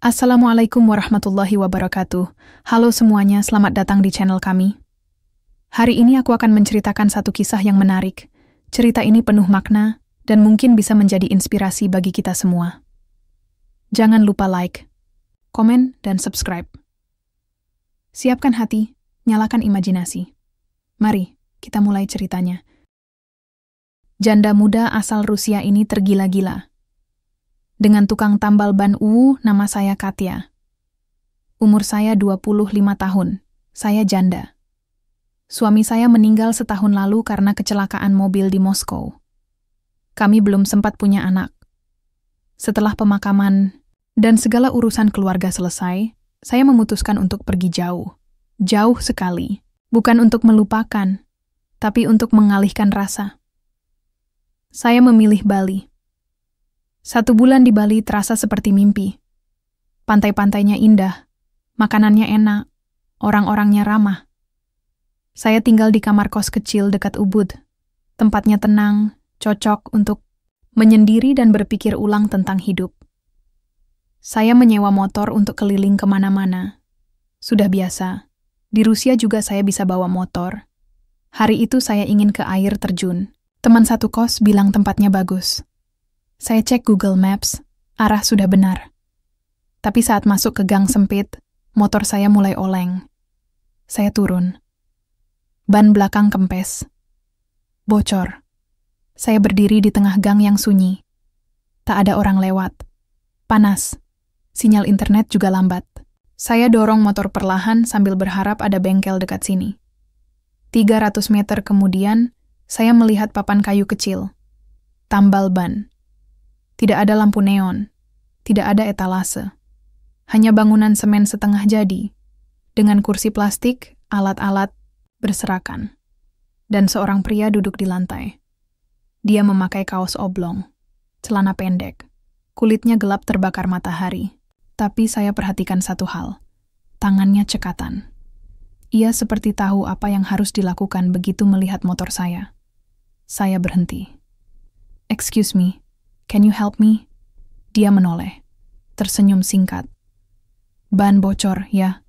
Assalamualaikum warahmatullahi wabarakatuh. Halo semuanya, selamat datang di channel kami. Hari ini aku akan menceritakan satu kisah yang menarik. Cerita ini penuh makna dan mungkin bisa menjadi inspirasi bagi kita semua. Jangan lupa like, komen, dan subscribe. Siapkan hati, nyalakan imajinasi. Mari, kita mulai ceritanya. Janda muda asal Rusia ini tergila-gila dengan tukang tambal ban nama saya Katya. Umur saya 25 tahun, saya janda. Suami saya meninggal setahun lalu karena kecelakaan mobil di Moskow. Kami belum sempat punya anak. Setelah pemakaman dan segala urusan keluarga selesai, saya memutuskan untuk pergi jauh. Jauh sekali. Bukan untuk melupakan, tapi untuk mengalihkan rasa. Saya memilih Bali. 1 bulan di Bali terasa seperti mimpi. Pantai-pantainya indah, makanannya enak, orang-orangnya ramah. Saya tinggal di kamar kos kecil dekat Ubud. Tempatnya tenang, cocok untuk menyendiri dan berpikir ulang tentang hidup. Saya menyewa motor untuk keliling kemana-mana. Sudah biasa, di Rusia juga saya bisa bawa motor. Hari itu saya ingin ke air terjun. Teman satu kos bilang tempatnya bagus. Saya cek Google Maps, arah sudah benar. Tapi saat masuk ke gang sempit, motor saya mulai oleng. Saya turun. Ban belakang kempes. Bocor. Saya berdiri di tengah gang yang sunyi. Tak ada orang lewat. Panas. Sinyal internet juga lambat. Saya dorong motor perlahan sambil berharap ada bengkel dekat sini. 300 meter kemudian, saya melihat papan kayu kecil. Tambal ban. Tidak ada lampu neon, tidak ada etalase. Hanya bangunan semen setengah jadi, dengan kursi plastik, alat-alat berserakan. Dan seorang pria duduk di lantai. Dia memakai kaos oblong, celana pendek, kulitnya gelap terbakar matahari. Tapi saya perhatikan satu hal, tangannya cekatan. Ia seperti tahu apa yang harus dilakukan begitu melihat motor saya. Saya berhenti. "Excuse me. Can you help me?" Dia menoleh, tersenyum singkat. "Ban bocor, ya?"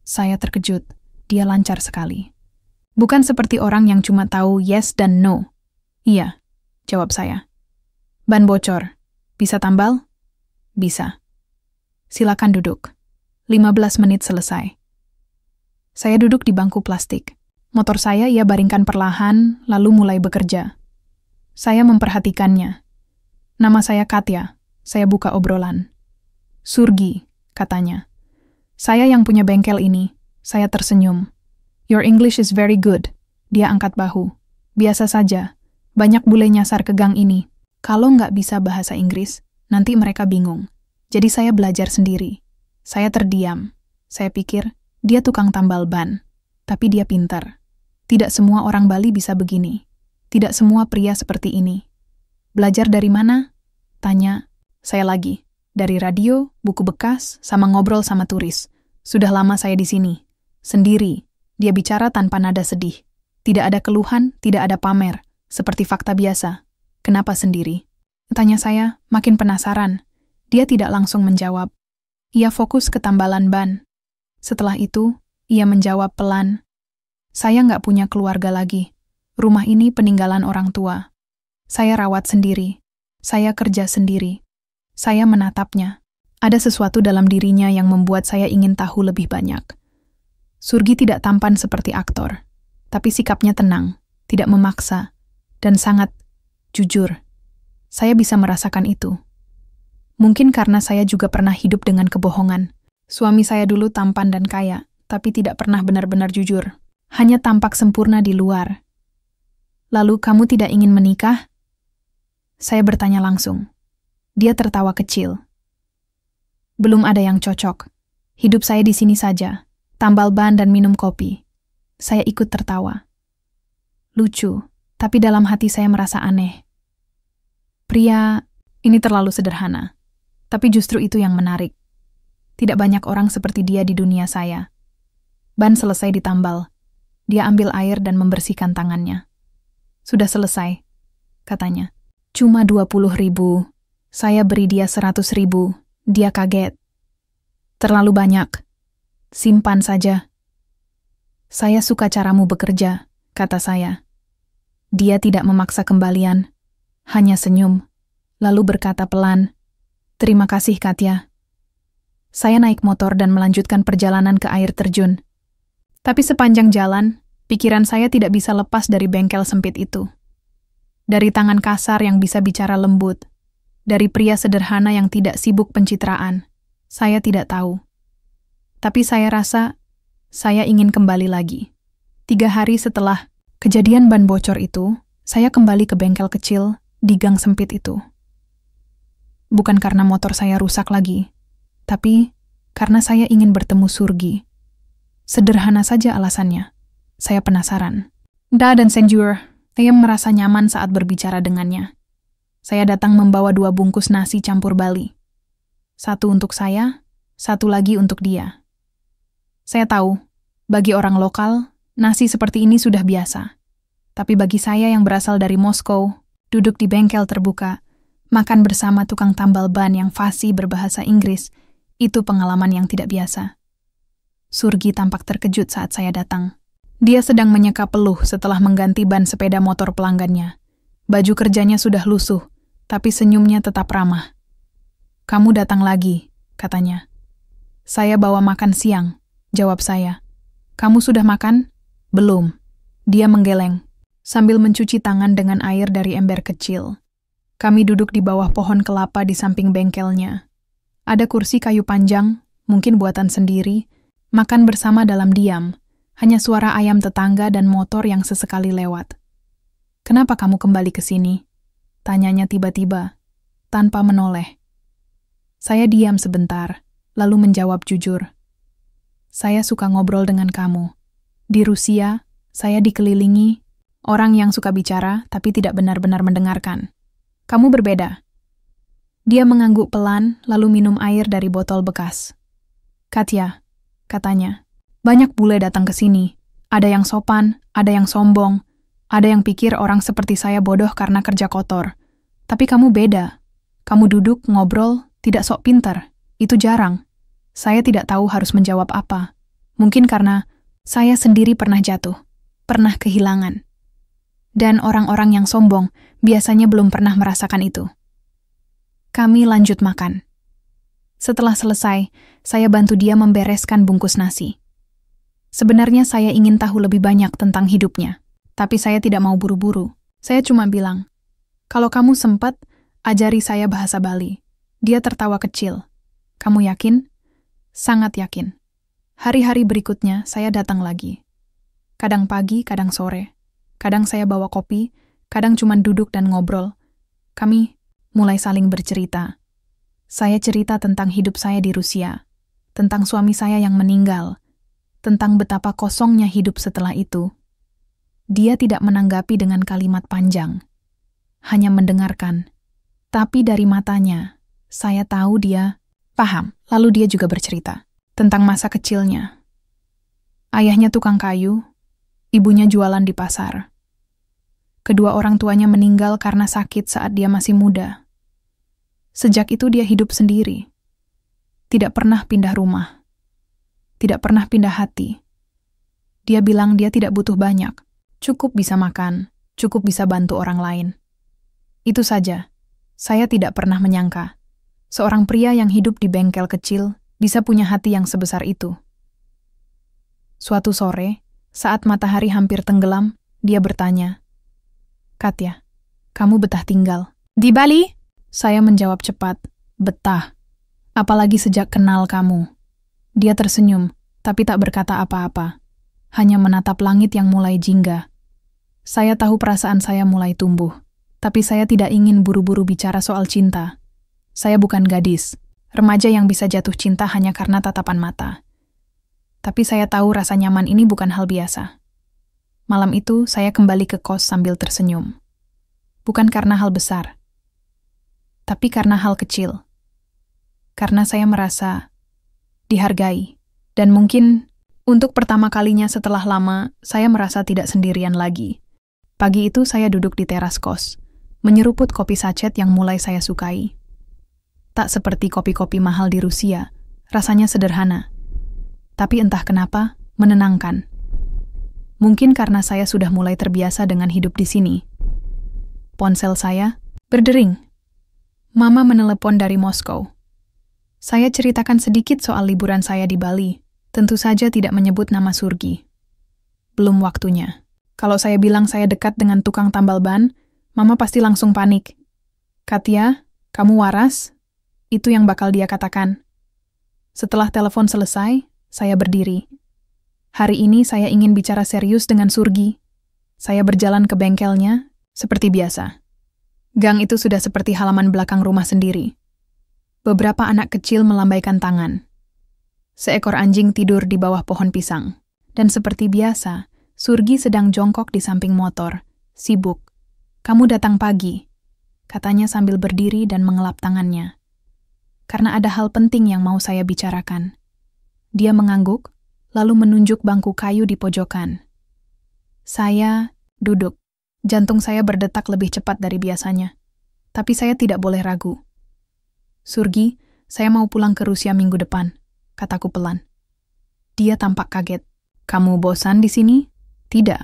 Saya terkejut, dia lancar sekali. Bukan seperti orang yang cuma tahu yes dan no. "Iya," jawab saya. "Ban bocor. Bisa tambal?" "Bisa." "Silakan duduk." 15 menit selesai. Saya duduk di bangku plastik. Motor saya ia baringkan perlahan, lalu mulai bekerja. Saya memperhatikannya. "Nama saya Katya," saya buka obrolan. "Surgi," katanya. "Saya yang punya bengkel ini." Saya tersenyum. "Your English is very good." Dia angkat bahu. "Biasa saja. Banyak bule nyasar ke gang ini. Kalau nggak bisa bahasa Inggris, nanti mereka bingung. Jadi saya belajar sendiri." Saya terdiam. Saya pikir, dia tukang tambal ban. Tapi dia pintar. Tidak semua orang Bali bisa begini. Tidak semua pria seperti ini. "Belajar dari mana?" tanya. Saya lagi. "Dari radio, buku bekas, sama ngobrol sama turis. Sudah lama saya di sini. Sendiri." Dia bicara tanpa nada sedih. Tidak ada keluhan, tidak ada pamer. Seperti fakta biasa. "Kenapa sendiri?" tanya saya, makin penasaran. Dia tidak langsung menjawab. Ia fokus ke tambalan ban. Setelah itu, ia menjawab pelan. "Saya nggak punya keluarga lagi. Rumah ini peninggalan orang tua. Saya rawat sendiri. Saya kerja sendiri." Saya menatapnya. Ada sesuatu dalam dirinya yang membuat saya ingin tahu lebih banyak. Surgi tidak tampan seperti aktor, tapi sikapnya tenang, tidak memaksa, dan sangat jujur. Saya bisa merasakan itu. Mungkin karena saya juga pernah hidup dengan kebohongan. Suami saya dulu tampan dan kaya, tapi tidak pernah benar-benar jujur. Hanya tampak sempurna di luar. "Lalu kamu tidak ingin menikah?" Saya bertanya langsung. Dia tertawa kecil. "Belum ada yang cocok. Hidup saya di sini saja, tambal ban dan minum kopi." Saya ikut tertawa. Lucu, tapi dalam hati saya merasa aneh. Pria ini terlalu sederhana, tapi justru itu yang menarik. Tidak banyak orang seperti dia di dunia saya. Ban selesai ditambal. Dia ambil air dan membersihkan tangannya. "Sudah selesai," katanya. "Cuma 20.000. Saya beri dia 100.000. Dia kaget. Terlalu banyak. Simpan saja. Saya suka caramu bekerja, kata saya. Dia tidak memaksa kembalian, hanya senyum, lalu berkata pelan, "Terima kasih, Katya." Saya naik motor dan melanjutkan perjalanan ke air terjun. Tapi sepanjang jalan, pikiran saya tidak bisa lepas dari bengkel sempit itu. Dari tangan kasar yang bisa bicara lembut, dari pria sederhana yang tidak sibuk pencitraan, saya tidak tahu. Tapi saya rasa, saya ingin kembali lagi. 3 hari setelah kejadian ban bocor itu, saya kembali ke bengkel kecil di gang sempit itu. Bukan karena motor saya rusak lagi, tapi karena saya ingin bertemu Surgi. Sederhana saja alasannya. Saya penasaran. Dan Senjur, saya merasa nyaman saat berbicara dengannya. Saya datang membawa 2 bungkus nasi campur Bali. 1 untuk saya, 1 lagi untuk dia. Saya tahu, bagi orang lokal, nasi seperti ini sudah biasa. Tapi bagi saya yang berasal dari Moskow, duduk di bengkel terbuka, makan bersama tukang tambal ban yang fasih berbahasa Inggris, itu pengalaman yang tidak biasa. Surgi tampak terkejut saat saya datang. Dia sedang menyeka peluh setelah mengganti ban sepeda motor pelanggannya. Baju kerjanya sudah lusuh, tapi senyumnya tetap ramah. "Kamu datang lagi," katanya. "Saya bawa makan siang," jawab saya. "Kamu sudah makan?" "Belum." Dia menggeleng, sambil mencuci tangan dengan air dari ember kecil. Kami duduk di bawah pohon kelapa di samping bengkelnya. Ada kursi kayu panjang, mungkin buatan sendiri, makan bersama dalam diam, hanya suara ayam tetangga dan motor yang sesekali lewat. "Kenapa kamu kembali ke sini?" tanyanya tiba-tiba, tanpa menoleh. Saya diam sebentar, lalu menjawab jujur. "Saya suka ngobrol dengan kamu. Di Rusia, saya dikelilingi orang yang suka bicara tapi tidak benar-benar mendengarkan. Kamu berbeda." Dia mengangguk pelan, lalu minum air dari botol bekas. "Katya," katanya, "banyak bule datang ke sini. Ada yang sopan, ada yang sombong, ada yang pikir orang seperti saya bodoh karena kerja kotor. Tapi kamu beda. Kamu duduk, ngobrol, tidak sok pintar. Itu jarang. Saya tidak tahu harus menjawab apa. Mungkin karena saya sendiri pernah jatuh, pernah kehilangan. Dan orang-orang yang sombong biasanya belum pernah merasakan itu." Kami lanjut makan. Setelah selesai, saya bantu dia membereskan bungkus nasi. Sebenarnya saya ingin tahu lebih banyak tentang hidupnya, tapi saya tidak mau buru-buru. Saya cuma bilang, "Kalau kamu sempat, ajari saya bahasa Bali." Dia tertawa kecil. "Kamu yakin?" "Sangat yakin." Hari-hari berikutnya, saya datang lagi. Kadang pagi, kadang sore. Kadang saya bawa kopi, kadang cuma duduk dan ngobrol. Kami mulai saling bercerita. Saya cerita tentang hidup saya di Rusia, tentang suami saya yang meninggal, tentang betapa kosongnya hidup setelah itu. Dia tidak menanggapi dengan kalimat panjang, hanya mendengarkan. Tapi dari matanya, saya tahu dia paham. Lalu dia juga bercerita tentang masa kecilnya. Ayahnya tukang kayu, ibunya jualan di pasar. Kedua orang tuanya meninggal karena sakit saat dia masih muda. Sejak itu dia hidup sendiri. Tidak pernah pindah rumah. Tidak pernah pindah hati. Dia bilang dia tidak butuh banyak. Cukup bisa makan, cukup bisa bantu orang lain. Itu saja. Saya tidak pernah menyangka seorang pria yang hidup di bengkel kecil bisa punya hati yang sebesar itu. Suatu sore, saat matahari hampir tenggelam, dia bertanya, "Katya, kamu betah tinggal di Bali?" Saya menjawab cepat, "Betah. Apalagi sejak kenal kamu." Dia tersenyum, tapi tak berkata apa-apa. Hanya menatap langit yang mulai jingga. Saya tahu perasaan saya mulai tumbuh, tapi saya tidak ingin buru-buru bicara soal cinta. Saya bukan gadis, remaja yang bisa jatuh cinta hanya karena tatapan mata. Tapi saya tahu rasa nyaman ini bukan hal biasa. Malam itu, saya kembali ke kos sambil tersenyum. Bukan karena hal besar, tapi karena hal kecil. Karena saya merasa dihargai, dan mungkin untuk pertama kalinya setelah lama, saya merasa tidak sendirian lagi. Pagi itu saya duduk di teras kos, menyeruput kopi sachet yang mulai saya sukai. Tak seperti kopi-kopi mahal di Rusia, Rasanya sederhana, tapi entah kenapa menenangkan. Mungkin karena saya sudah mulai terbiasa dengan hidup di sini. Ponsel saya berdering. Mama menelepon dari Moskow. Saya ceritakan sedikit soal liburan saya di Bali. Tentu saja tidak menyebut nama Surgi. Belum waktunya. Kalau saya bilang saya dekat dengan tukang tambal ban, Mama pasti langsung panik. "Katia, kamu waras?" Itu yang bakal dia katakan. Setelah telepon selesai, saya berdiri. Hari ini saya ingin bicara serius dengan Surgi. Saya berjalan ke bengkelnya, seperti biasa. Gang itu sudah seperti halaman belakang rumah sendiri. Beberapa anak kecil melambaikan tangan. Seekor anjing tidur di bawah pohon pisang. Dan seperti biasa, Surgi sedang jongkok di samping motor, sibuk. "Kamu datang pagi," katanya sambil berdiri dan mengelap tangannya. Karena ada hal penting yang mau saya bicarakan. Dia mengangguk, lalu menunjuk bangku kayu di pojokan. Saya duduk. Jantung saya berdetak lebih cepat dari biasanya. Tapi saya tidak boleh ragu. "Surgi, saya mau pulang ke Rusia minggu depan," kataku pelan. Dia tampak kaget. "Kamu bosan di sini?" "Tidak.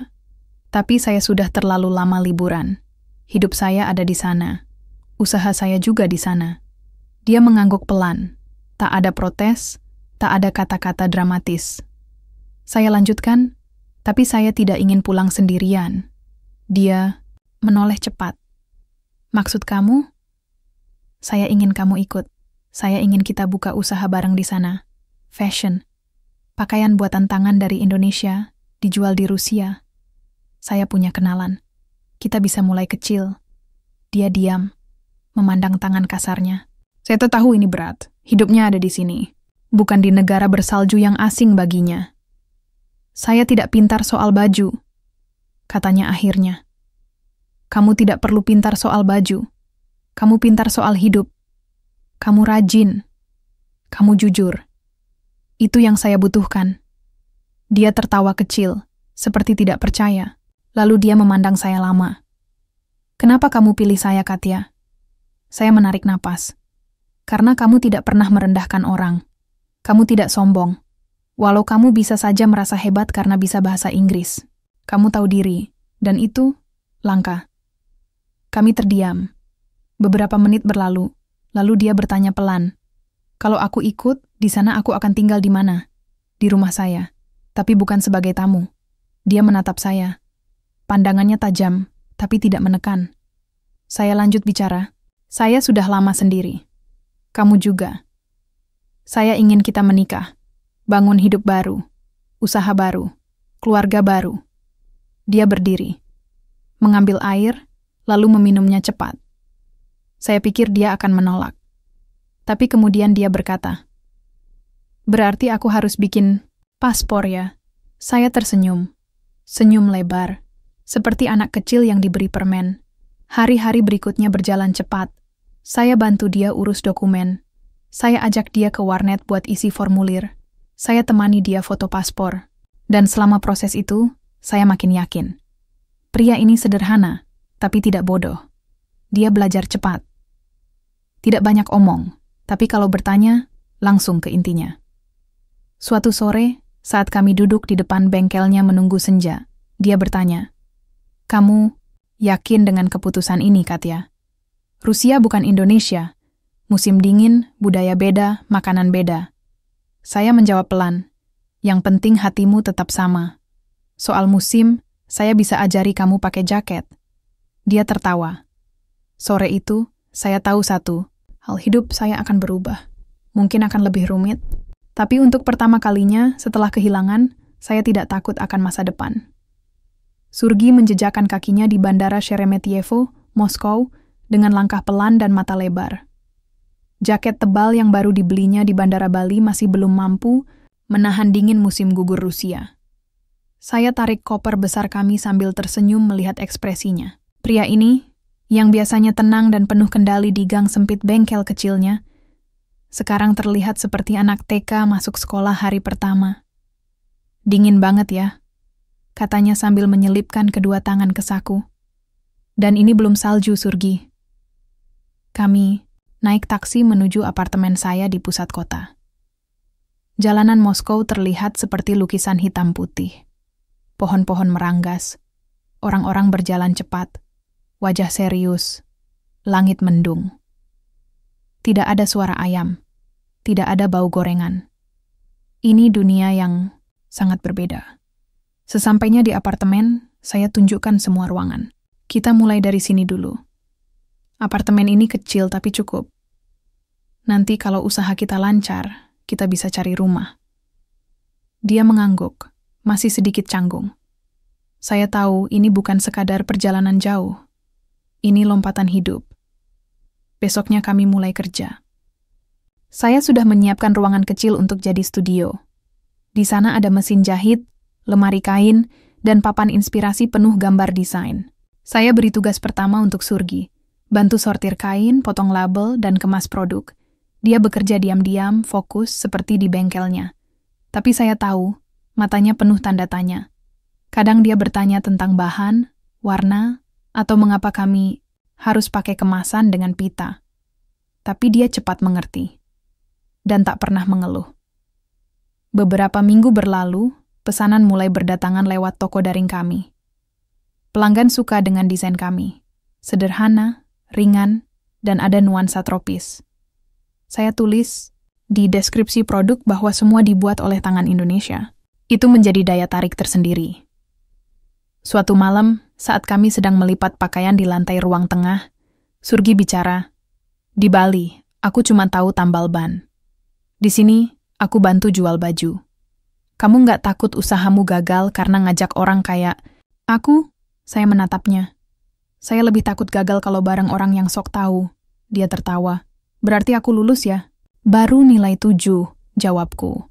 Tapi saya sudah terlalu lama liburan. Hidup saya ada di sana. Usaha saya juga di sana." Dia mengangguk pelan. Tak ada protes, tak ada kata-kata dramatis. Saya lanjutkan, "Tapi saya tidak ingin pulang sendirian." Dia menoleh cepat. "Maksud kamu?" "Saya ingin kamu ikut. Saya ingin kita buka usaha bareng di sana. Fashion. Pakaian buatan tangan dari Indonesia, dijual di Rusia. Saya punya kenalan. Kita bisa mulai kecil." Dia diam, memandang tangan kasarnya. "Saya tahu ini berat. Hidupnya ada di sini. Bukan di negara bersalju yang asing baginya." "Saya tidak pintar soal baju," katanya akhirnya. "Kamu tidak perlu pintar soal baju. Kamu pintar soal hidup. Kamu rajin. Kamu jujur. Itu yang saya butuhkan." Dia tertawa kecil, seperti tidak percaya. Lalu dia memandang saya lama. "Kenapa kamu pilih saya, Katia?" Saya menarik napas. "Karena kamu tidak pernah merendahkan orang. Kamu tidak sombong. Walau kamu bisa saja merasa hebat karena bisa bahasa Inggris. Kamu tahu diri, dan itu langka." Kami terdiam. Beberapa menit berlalu, lalu dia bertanya pelan, "Kalau aku ikut, di sana aku akan tinggal di mana?" "Di rumah saya, tapi bukan sebagai tamu." Dia menatap saya. Pandangannya tajam, tapi tidak menekan. Saya lanjut bicara. "Saya sudah lama sendiri. Kamu juga. Saya ingin kita menikah, bangun hidup baru, usaha baru, keluarga baru." Dia berdiri, mengambil air, lalu meminumnya cepat. Saya pikir dia akan menolak. Tapi kemudian dia berkata, "Berarti aku harus bikin paspor ya?" Saya tersenyum, senyum lebar, seperti anak kecil yang diberi permen. Hari-hari berikutnya berjalan cepat. Saya bantu dia urus dokumen. Saya ajak dia ke warnet buat isi formulir. Saya temani dia foto paspor. Dan selama proses itu, saya makin yakin. Pria ini sederhana, tapi tidak bodoh. Dia belajar cepat. Tidak banyak omong, tapi kalau bertanya, langsung ke intinya. Suatu sore, saat kami duduk di depan bengkelnya menunggu senja, dia bertanya, "Kamu yakin dengan keputusan ini, Katia? Rusia bukan Indonesia. Musim dingin, budaya beda, makanan beda." Saya menjawab pelan, "Yang penting hatimu tetap sama. Soal musim, saya bisa ajari kamu pakai jaket." Dia tertawa. Sore itu, saya tahu satu, hal hidup saya akan berubah. Mungkin akan lebih rumit, tapi untuk pertama kalinya setelah kehilangan, saya tidak takut akan masa depan. Surgi menjejakkan kakinya di Bandara Sheremetyevo, Moskow, dengan langkah pelan dan mata lebar. Jaket tebal yang baru dibelinya di Bandara Bali masih belum mampu menahan dingin musim gugur Rusia. Saya tarik koper besar kami sambil tersenyum melihat ekspresinya. Pria ini, yang biasanya tenang dan penuh kendali di gang sempit bengkel kecilnya, sekarang terlihat seperti anak TK masuk sekolah hari pertama. "Dingin banget ya," katanya sambil menyelipkan kedua tangan ke saku. "Dan ini belum salju, Surgi." Kami naik taksi menuju apartemen saya di pusat kota. Jalanan Moskow terlihat seperti lukisan hitam putih. Pohon-pohon meranggas, orang-orang berjalan cepat, wajah serius, langit mendung. Tidak ada suara ayam, tidak ada bau gorengan. Ini dunia yang sangat berbeda. Sesampainya di apartemen, saya tunjukkan semua ruangan. Kita mulai dari sini dulu. Apartemen ini kecil tapi cukup. Nanti kalau usaha kita lancar, kita bisa cari rumah. Dia mengangguk, masih sedikit canggung. Saya tahu ini bukan sekadar perjalanan jauh. Ini lompatan hidup. Besoknya kami mulai kerja. Saya sudah menyiapkan ruangan kecil untuk jadi studio. Di sana ada mesin jahit, lemari kain, dan papan inspirasi penuh gambar desain. Saya beri tugas pertama untuk Surgi, bantu sortir kain, potong label, dan kemas produk. Dia bekerja diam-diam, fokus, seperti di bengkelnya. Tapi saya tahu, matanya penuh tanda tanya. Kadang dia bertanya tentang bahan, warna, atau mengapa kami harus pakai kemasan dengan pita. Tapi dia cepat mengerti, dan tak pernah mengeluh. Beberapa minggu berlalu, pesanan mulai berdatangan lewat toko daring kami. Pelanggan suka dengan desain kami. Sederhana, ringan, dan ada nuansa tropis. Saya tulis di deskripsi produk bahwa semua dibuat oleh tangan Indonesia. Itu menjadi daya tarik tersendiri. Suatu malam, saat kami sedang melipat pakaian di lantai ruang tengah, Surgi bicara, "Di Bali, aku cuma tahu tambal ban. Di sini, aku bantu jual baju. Kamu nggak takut usahamu gagal karena ngajak orang kayak aku?" Saya menatapnya. "Saya lebih takut gagal kalau bareng orang yang sok tahu." Dia tertawa. "Berarti aku lulus ya?" "Baru nilai 7, jawabku.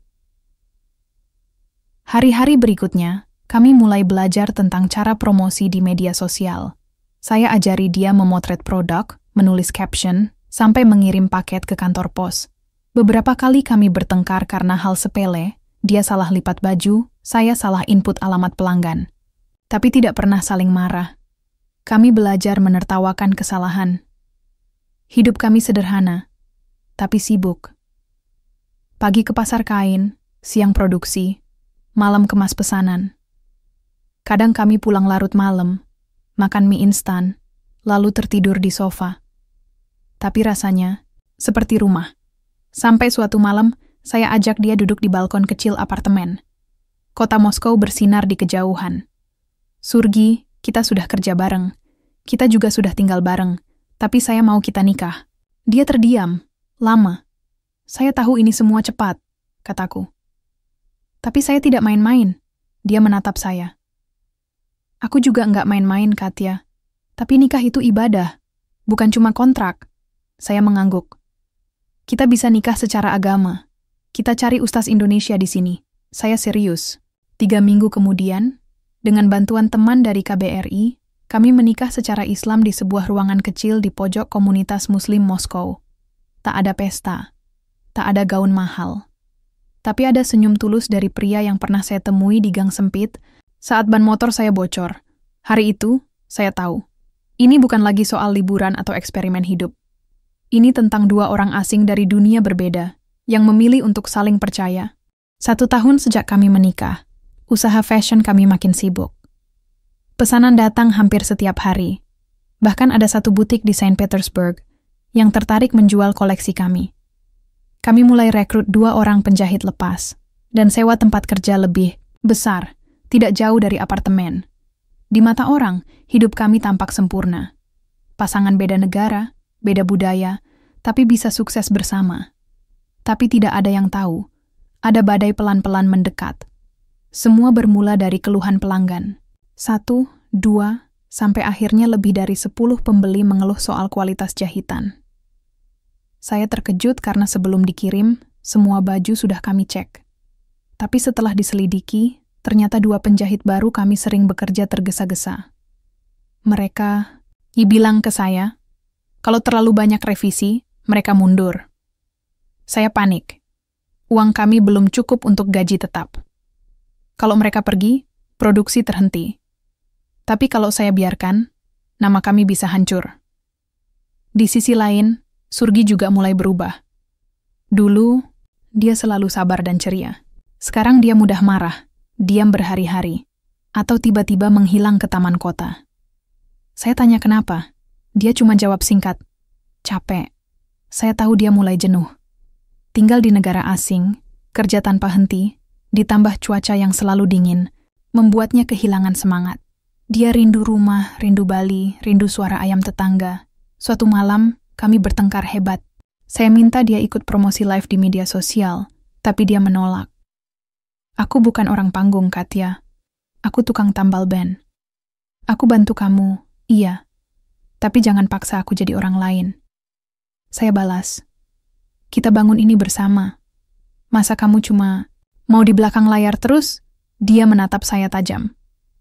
Hari-hari berikutnya, kami mulai belajar tentang cara promosi di media sosial. Saya ajari dia memotret produk, menulis caption, sampai mengirim paket ke kantor pos. Beberapa kali kami bertengkar karena hal sepele, dia salah lipat baju, saya salah input alamat pelanggan. Tapi tidak pernah saling marah. Kami belajar menertawakan kesalahan. Hidup kami sederhana, tapi sibuk. Pagi ke pasar kain, siang produksi, malam kemas pesanan. Kadang kami pulang larut malam, makan mie instan, lalu tertidur di sofa. Tapi rasanya seperti rumah. Sampai suatu malam, saya ajak dia duduk di balkon kecil apartemen. Kota Moskow bersinar di kejauhan. "Surgi, kita sudah kerja bareng. Kita juga sudah tinggal bareng. Tapi saya mau kita nikah." Dia terdiam, lama. "Saya tahu ini semua cepat," kataku. "Tapi saya tidak main-main." Dia menatap saya. "Aku juga nggak main-main, Katya. Tapi nikah itu ibadah, bukan cuma kontrak." Saya mengangguk. "Kita bisa nikah secara agama. Kita cari ustaz Indonesia di sini." Saya serius. 3 minggu kemudian, dengan bantuan teman dari KBRI, kami menikah secara Islam di sebuah ruangan kecil di pojok komunitas Muslim Moskow. Tak ada pesta, tak ada gaun mahal. Tapi ada senyum tulus dari pria yang pernah saya temui di gang sempit saat ban motor saya bocor. Hari itu, saya tahu. Ini bukan lagi soal liburan atau eksperimen hidup. Ini tentang 2 orang asing dari dunia berbeda yang memilih untuk saling percaya. 1 tahun sejak kami menikah, usaha fashion kami makin sibuk. Pesanan datang hampir setiap hari. Bahkan ada satu butik di Saint Petersburg yang tertarik menjual koleksi kami. Kami mulai rekrut 2 orang penjahit lepas dan sewa tempat kerja lebih besar, tidak jauh dari apartemen. Di mata orang, hidup kami tampak sempurna. Pasangan beda negara, beda budaya, tapi bisa sukses bersama. Tapi tidak ada yang tahu, ada badai pelan-pelan mendekat. Semua bermula dari keluhan pelanggan. 1, 2, sampai akhirnya lebih dari 10 pembeli mengeluh soal kualitas jahitan. Saya terkejut karena sebelum dikirim, semua baju sudah kami cek. Tapi setelah diselidiki, ternyata 2 penjahit baru kami sering bekerja tergesa-gesa. Mereka bilang ke saya, kalau terlalu banyak revisi, mereka mundur. Saya panik. Uang kami belum cukup untuk gaji tetap. Kalau mereka pergi, produksi terhenti. Tapi kalau saya biarkan, nama kami bisa hancur. Di sisi lain, Surgi juga mulai berubah. Dulu, dia selalu sabar dan ceria. Sekarang dia mudah marah, diam berhari-hari, atau tiba-tiba menghilang ke taman kota. Saya tanya kenapa. Dia cuma jawab singkat, capek. Saya tahu dia mulai jenuh. Tinggal di negara asing, kerja tanpa henti, ditambah cuaca yang selalu dingin, membuatnya kehilangan semangat. Dia rindu rumah, rindu Bali, rindu suara ayam tetangga. Suatu malam, kami bertengkar hebat. Saya minta dia ikut promosi live di media sosial, tapi dia menolak. Aku bukan orang panggung, Katya. Aku tukang tambal ban. Aku bantu kamu, iya. Tapi jangan paksa aku jadi orang lain. Saya balas. Kita bangun ini bersama. Masa kamu cuma mau di belakang layar terus? Dia menatap saya tajam.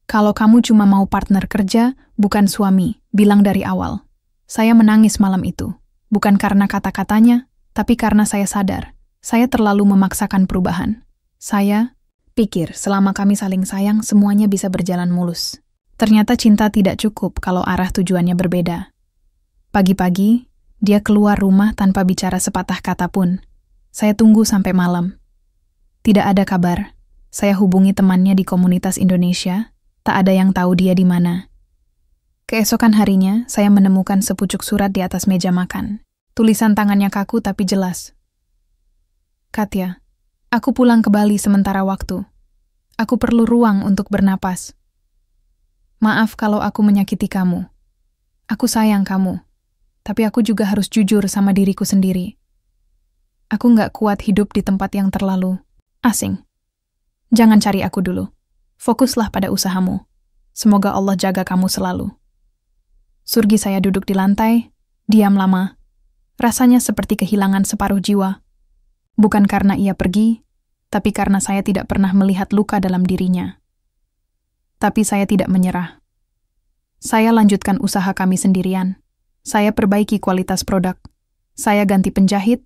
Kalau kamu cuma mau partner kerja, bukan suami, bilang dari awal. Saya menangis malam itu. Bukan karena kata-katanya, tapi karena saya sadar. Saya terlalu memaksakan perubahan. Saya pikir selama kami saling sayang, semuanya bisa berjalan mulus. Ternyata cinta tidak cukup kalau arah tujuannya berbeda. Pagi-pagi, dia keluar rumah tanpa bicara sepatah kata pun. Saya tunggu sampai malam. Tidak ada kabar. Saya hubungi temannya di komunitas Indonesia, tak ada yang tahu dia di mana. Keesokan harinya, saya menemukan sepucuk surat di atas meja makan. Tulisan tangannya kaku tapi jelas. Katya, aku pulang ke Bali sementara waktu. Aku perlu ruang untuk bernapas. Maaf kalau aku menyakiti kamu. Aku sayang kamu. Tapi aku juga harus jujur sama diriku sendiri. Aku nggak kuat hidup di tempat yang terlalu asing. Jangan cari aku dulu. Fokuslah pada usahamu. Semoga Allah jaga kamu selalu. Surgi. Saya duduk di lantai, diam lama. Rasanya seperti kehilangan separuh jiwa. Bukan karena ia pergi, tapi karena saya tidak pernah melihat luka dalam dirinya. Tapi saya tidak menyerah. Saya lanjutkan usaha kami sendirian. Saya perbaiki kualitas produk. Saya ganti penjahit,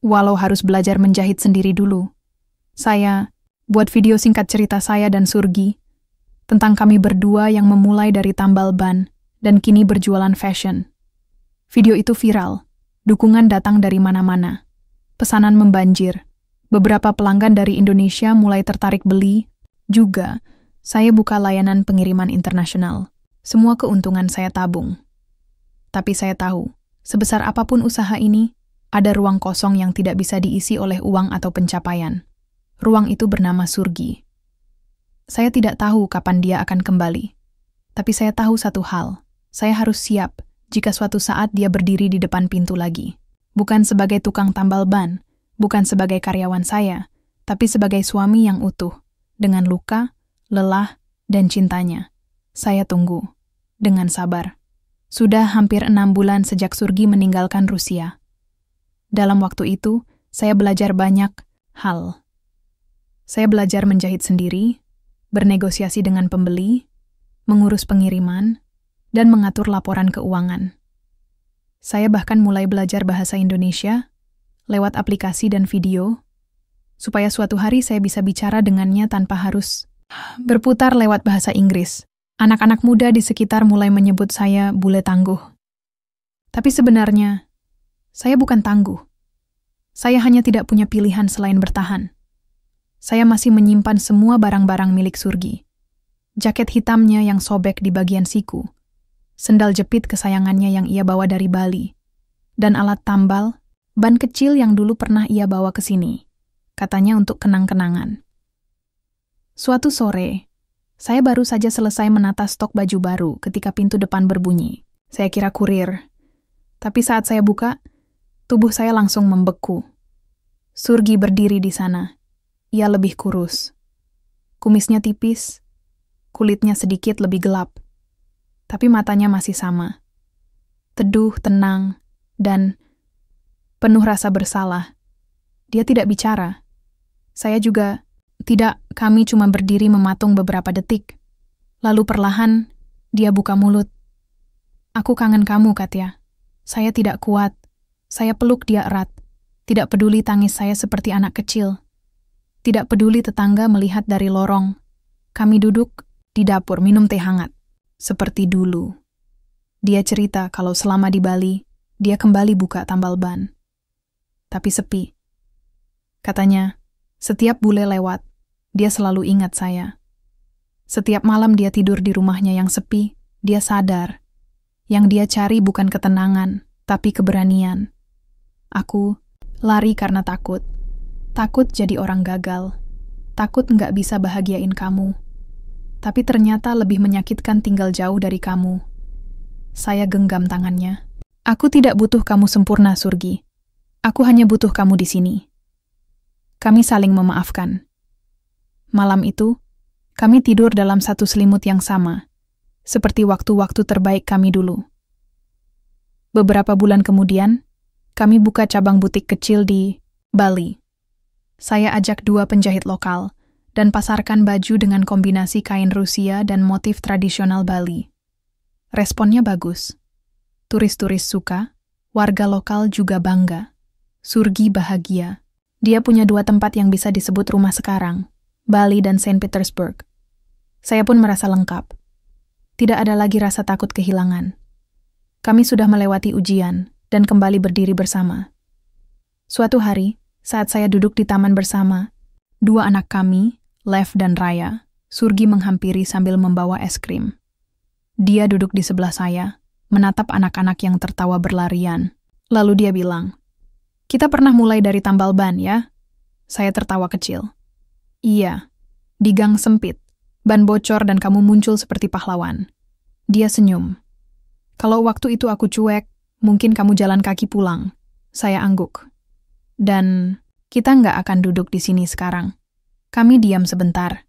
walau harus belajar menjahit sendiri dulu. Saya buat video singkat cerita saya dan Surgi, tentang kami berdua yang memulai dari tambal ban, dan kini berjualan fashion. Video itu viral, dukungan datang dari mana-mana. Pesanan membanjir, beberapa pelanggan dari Indonesia mulai tertarik beli, juga saya buka layanan pengiriman internasional. Semua keuntungan saya tabung. Tapi saya tahu, sebesar apapun usaha ini, ada ruang kosong yang tidak bisa diisi oleh uang atau pencapaian. Ruang itu bernama Surgi. Saya tidak tahu kapan dia akan kembali. Tapi saya tahu satu hal, saya harus siap jika suatu saat dia berdiri di depan pintu lagi. Bukan sebagai tukang tambal ban, bukan sebagai karyawan saya, tapi sebagai suami yang utuh, dengan luka, lelah, dan cintanya. Saya tunggu, dengan sabar. Sudah hampir 6 bulan sejak Surgi meninggalkan Rusia. Dalam waktu itu, saya belajar banyak hal. Saya belajar menjahit sendiri, bernegosiasi dengan pembeli, mengurus pengiriman, dan mengatur laporan keuangan. Saya bahkan mulai belajar bahasa Indonesia lewat aplikasi dan video, supaya suatu hari saya bisa bicara dengannya tanpa harus berputar lewat bahasa Inggris. Anak-anak muda di sekitar mulai menyebut saya bule tangguh. Tapi sebenarnya, saya bukan tangguh. Saya hanya tidak punya pilihan selain bertahan. Saya masih menyimpan semua barang-barang milik Surgi. Jaket hitamnya yang sobek di bagian siku, sendal jepit kesayangannya yang ia bawa dari Bali, dan alat tambal, ban kecil yang dulu pernah ia bawa ke sini, katanya untuk kenang-kenangan. Suatu sore, saya baru saja selesai menata stok baju baru ketika pintu depan berbunyi. Saya kira kurir. Tapi saat saya buka, tubuh saya langsung membeku. Surgi berdiri di sana. Ia lebih kurus. Kumisnya tipis, kulitnya sedikit lebih gelap. Tapi matanya masih sama. Teduh, tenang, dan penuh rasa bersalah. Dia tidak bicara. Saya juga tidak. Kami cuma berdiri mematung beberapa detik. Lalu perlahan, dia buka mulut. Aku kangen kamu, Katya. Saya tidak kuat. Saya peluk dia erat. Tidak peduli tangis saya seperti anak kecil. Tidak peduli tetangga melihat dari lorong. Kami duduk di dapur minum teh hangat. Seperti dulu. Dia cerita kalau selama di Bali, dia kembali buka tambal ban. Tapi sepi. Katanya, setiap bule lewat, dia selalu ingat saya. Setiap malam dia tidur di rumahnya yang sepi, dia sadar. Yang dia cari bukan ketenangan, tapi keberanian. Aku lari karena takut. Takut jadi orang gagal. Takut nggak bisa bahagiain kamu. Tapi ternyata lebih menyakitkan tinggal jauh dari kamu. Saya genggam tangannya. Aku tidak butuh kamu sempurna, Surgi. Aku hanya butuh kamu di sini. Kami saling memaafkan. Malam itu, kami tidur dalam satu selimut yang sama, seperti waktu-waktu terbaik kami dulu. Beberapa bulan kemudian, kami buka cabang butik kecil di Bali. Saya ajak 2 penjahit lokal dan pasarkan baju dengan kombinasi kain Rusia dan motif tradisional Bali. Responnya bagus. Turis-turis suka, warga lokal juga bangga. Surgi bahagia. Dia punya 2 tempat yang bisa disebut rumah sekarang, Bali dan Saint Petersburg. Saya pun merasa lengkap. Tidak ada lagi rasa takut kehilangan. Kami sudah melewati ujian dan kembali berdiri bersama. Suatu hari, saat saya duduk di taman bersama, 2 anak kami, Lev dan Raya, Surgi menghampiri sambil membawa es krim. Dia duduk di sebelah saya, menatap anak-anak yang tertawa berlarian. Lalu dia bilang, "Kita pernah mulai dari tambal ban, ya?" Saya tertawa kecil. "Iya, di gang sempit, ban bocor dan kamu muncul seperti pahlawan." Dia senyum. "Kalau waktu itu aku cuek, mungkin kamu jalan kaki pulang." Saya angguk. "Dan kita nggak akan duduk di sini sekarang." Kami diam sebentar.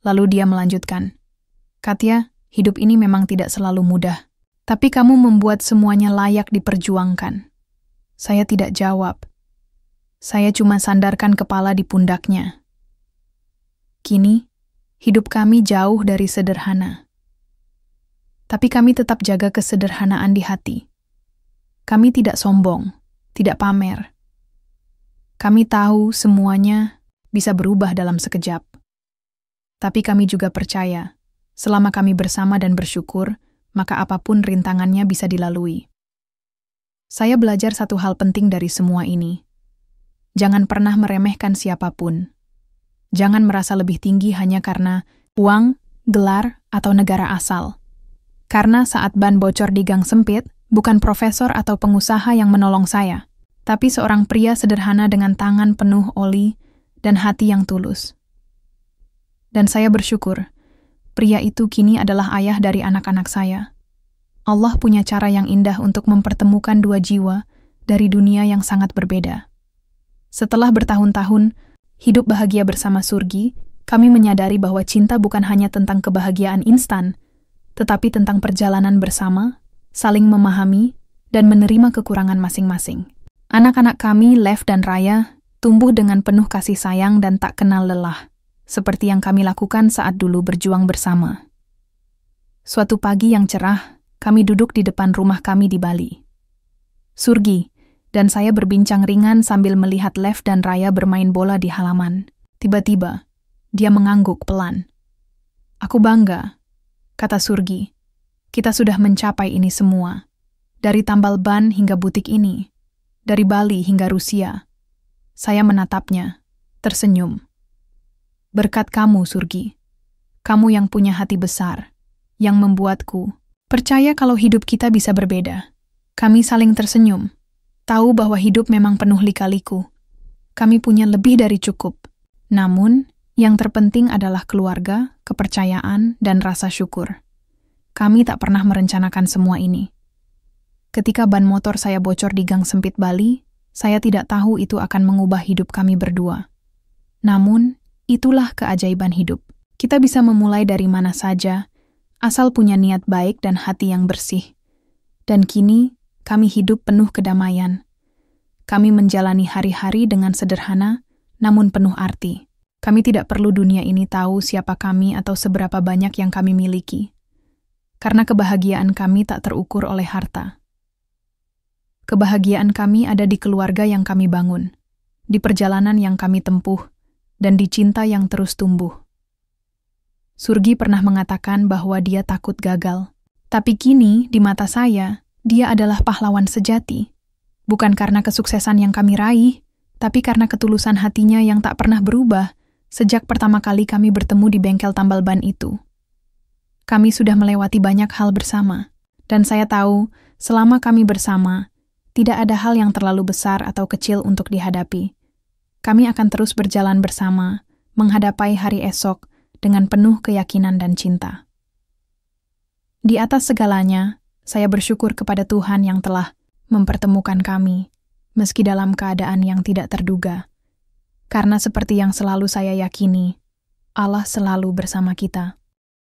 Lalu dia melanjutkan, "Katya, hidup ini memang tidak selalu mudah. Tapi kamu membuat semuanya layak diperjuangkan." Saya tidak jawab. Saya cuma sandarkan kepala di pundaknya. Kini, hidup kami jauh dari sederhana. Tapi kami tetap jaga kesederhanaan di hati. Kami tidak sombong, tidak pamer. Kami tahu semuanya bisa berubah dalam sekejap. Tapi kami juga percaya, selama kami bersama dan bersyukur, maka apapun rintangannya bisa dilalui. Saya belajar satu hal penting dari semua ini. Jangan pernah meremehkan siapapun. Jangan merasa lebih tinggi hanya karena uang, gelar, atau negara asal. Karena saat ban bocor di gang sempit, bukan profesor atau pengusaha yang menolong saya, tapi seorang pria sederhana dengan tangan penuh oli dan hati yang tulus. Dan saya bersyukur, pria itu kini adalah ayah dari anak-anak saya. Allah punya cara yang indah untuk mempertemukan 2 jiwa dari dunia yang sangat berbeda. Setelah bertahun-tahun hidup bahagia bersama Surgi, kami menyadari bahwa cinta bukan hanya tentang kebahagiaan instan, tetapi tentang perjalanan bersama, saling memahami, dan menerima kekurangan masing-masing. Anak-anak kami, Lev dan Raya, tumbuh dengan penuh kasih sayang dan tak kenal lelah, seperti yang kami lakukan saat dulu berjuang bersama. Suatu pagi yang cerah, kami duduk di depan rumah kami di Bali. Surgi dan saya berbincang ringan sambil melihat Lev dan Raya bermain bola di halaman. Tiba-tiba, dia mengangguk pelan. "Aku bangga," kata Surgi. "Kita sudah mencapai ini semua. Dari tambal ban hingga butik ini. Dari Bali hingga Rusia." Saya menatapnya, tersenyum. "Berkat kamu, Surgi. Kamu yang punya hati besar, yang membuatku percaya kalau hidup kita bisa berbeda." Kami saling tersenyum, tahu bahwa hidup memang penuh lika-liku. Kami punya lebih dari cukup. Namun, yang terpenting adalah keluarga, kepercayaan, dan rasa syukur. Kami tak pernah merencanakan semua ini. Ketika ban motor saya bocor di gang sempit Bali, saya tidak tahu itu akan mengubah hidup kami berdua. Namun, itulah keajaiban hidup. Kita bisa memulai dari mana saja, asal punya niat baik dan hati yang bersih. Dan kini, kami hidup penuh kedamaian. Kami menjalani hari-hari dengan sederhana, namun penuh arti. Kami tidak perlu dunia ini tahu siapa kami atau seberapa banyak yang kami miliki. Karena kebahagiaan kami tak terukur oleh harta. Kebahagiaan kami ada di keluarga yang kami bangun, di perjalanan yang kami tempuh, dan di cinta yang terus tumbuh. Surgi pernah mengatakan bahwa dia takut gagal. Tapi kini, di mata saya, dia adalah pahlawan sejati. Bukan karena kesuksesan yang kami raih, tapi karena ketulusan hatinya yang tak pernah berubah sejak pertama kali kami bertemu di bengkel tambal ban itu. Kami sudah melewati banyak hal bersama, dan saya tahu selama kami bersama, tidak ada hal yang terlalu besar atau kecil untuk dihadapi. Kami akan terus berjalan bersama, menghadapi hari esok dengan penuh keyakinan dan cinta. Di atas segalanya, saya bersyukur kepada Tuhan yang telah mempertemukan kami, meski dalam keadaan yang tidak terduga. Karena seperti yang selalu saya yakini, Allah selalu bersama kita.